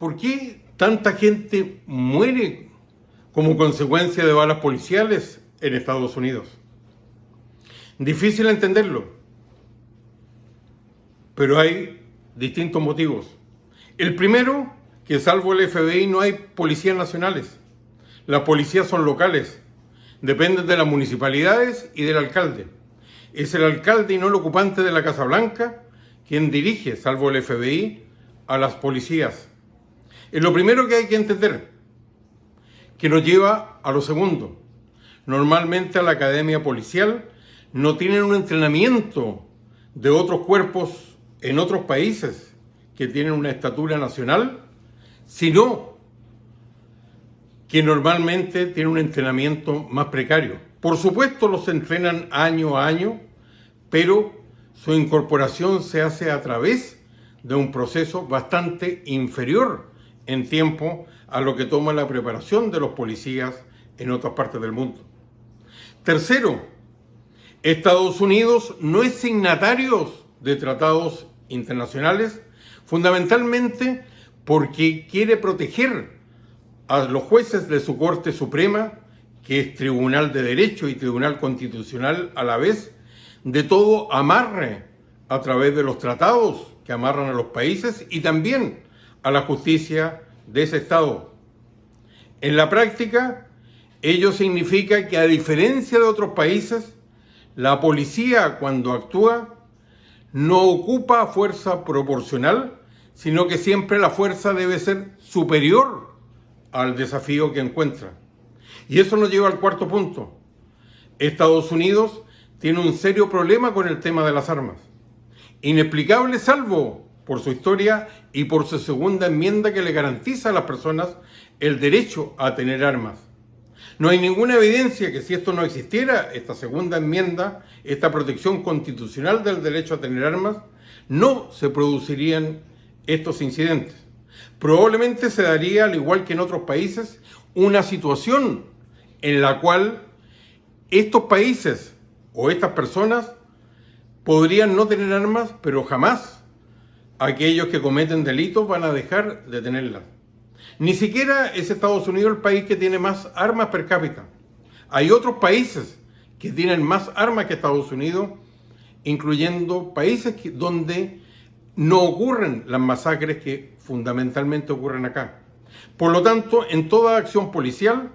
¿Por qué tanta gente muere como consecuencia de balas policiales en Estados Unidos? Difícil entenderlo, pero hay distintos motivos. El primero, que salvo el FBI no hay policías nacionales. Las policías son locales, dependen de las municipalidades y del alcalde. Es el alcalde y no el ocupante de la Casa Blanca quien dirige, salvo el FBI, a las policías. Es lo primero que hay que entender, que nos lleva a lo segundo. Normalmente a la academia policial no tienen un entrenamiento de otros cuerpos en otros países que tienen una estatura nacional, sino que normalmente tienen un entrenamiento más precario. Por supuesto los entrenan año a año, pero su incorporación se hace a través de un proceso bastante inferior en tiempo a lo que toma la preparación de los policías en otras partes del mundo. Tercero, Estados Unidos no es signatario de tratados internacionales, fundamentalmente porque quiere proteger a los jueces de su Corte Suprema, que es Tribunal de Derecho y Tribunal Constitucional a la vez, de todo amarre a través de los tratados que amarran a los países y también a la justicia de ese Estado. En la práctica, ello significa que a diferencia de otros países, la policía cuando actúa no ocupa fuerza proporcional, sino que siempre la fuerza debe ser superior al desafío que encuentra. Y eso nos lleva al cuarto punto. Estados Unidos tiene un serio problema con el tema de las armas. Inexplicable salvo por su historia y por su segunda enmienda que le garantiza a las personas el derecho a tener armas. No hay ninguna evidencia que si esto no existiera, esta segunda enmienda, esta protección constitucional del derecho a tener armas, no se producirían estos incidentes. Probablemente se daría, al igual que en otros países, una situación en la cual estos países o estas personas podrían no tener armas, pero jamás aquellos que cometen delitos van a dejar de tenerlas. Ni siquiera es Estados Unidos el país que tiene más armas per cápita. Hay otros países que tienen más armas que Estados Unidos, incluyendo países donde no ocurren las masacres que fundamentalmente ocurren acá. Por lo tanto, en toda acción policial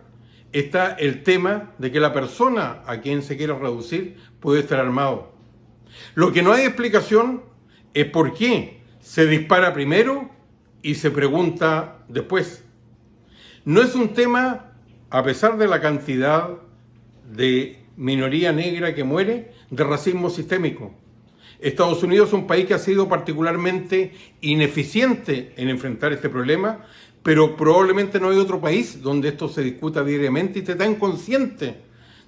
está el tema de que la persona a quien se quiera reducir puede estar armado. Lo que no hay explicación es por qué se dispara primero y se pregunta después. No es un tema, a pesar de la cantidad de minoría negra que muere, de racismo sistémico. Estados Unidos es un país que ha sido particularmente ineficiente en enfrentar este problema, pero probablemente no hay otro país donde esto se discuta diariamente y esté tan consciente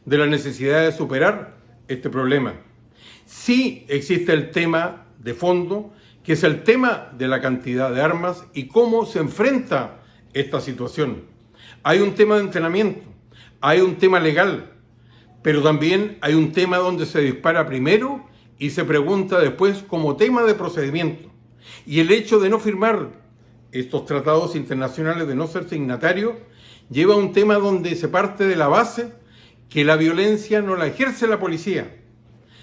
de la necesidad de superar este problema. Sí existe el tema de fondo, que es el tema de la cantidad de armas y cómo se enfrenta esta situación. Hay un tema de entrenamiento, hay un tema legal, pero también hay un tema donde se dispara primero y se pregunta después como tema de procedimiento. Y el hecho de no firmar estos tratados internacionales, de no ser signatario, lleva a un tema donde se parte de la base que la violencia no la ejerce la policía,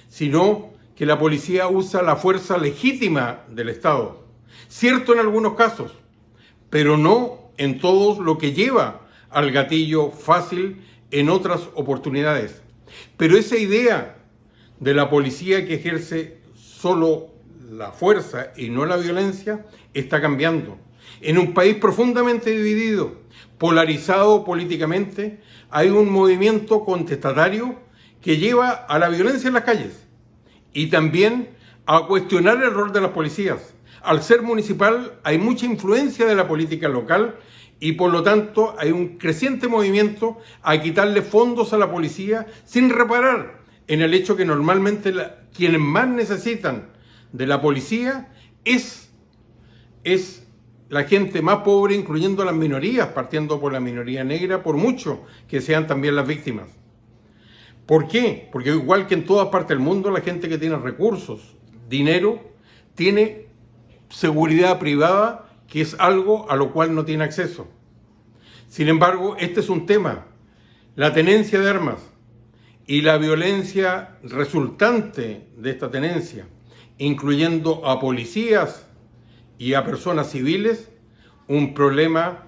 sino que la policía usa la fuerza legítima del Estado. Cierto en algunos casos, pero no en todos, lo que lleva al gatillo fácil en otras oportunidades. Pero esa idea de la policía que ejerce solo la fuerza y no la violencia está cambiando. En un país profundamente dividido, polarizado políticamente, hay un movimiento contestatario que lleva a la violencia en las calles y también a cuestionar el rol de las policías. Al ser municipal hay mucha influencia de la política local y por lo tanto hay un creciente movimiento a quitarle fondos a la policía sin reparar en el hecho que normalmente quienes más necesitan de la policía es la gente más pobre, incluyendo las minorías, partiendo por la minoría negra, por mucho que sean también las víctimas. ¿Por qué? Porque igual que en todas partes del mundo, la gente que tiene recursos, dinero, tiene seguridad privada que es algo a lo cual no tiene acceso. Sin embargo, este es un tema, la tenencia de armas y la violencia resultante de esta tenencia, incluyendo a policías y a personas civiles, un problema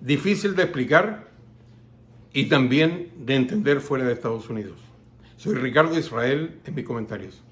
difícil de explicar y también de entender fuera de Estados Unidos. Soy Ricardo Israel en mis comentarios.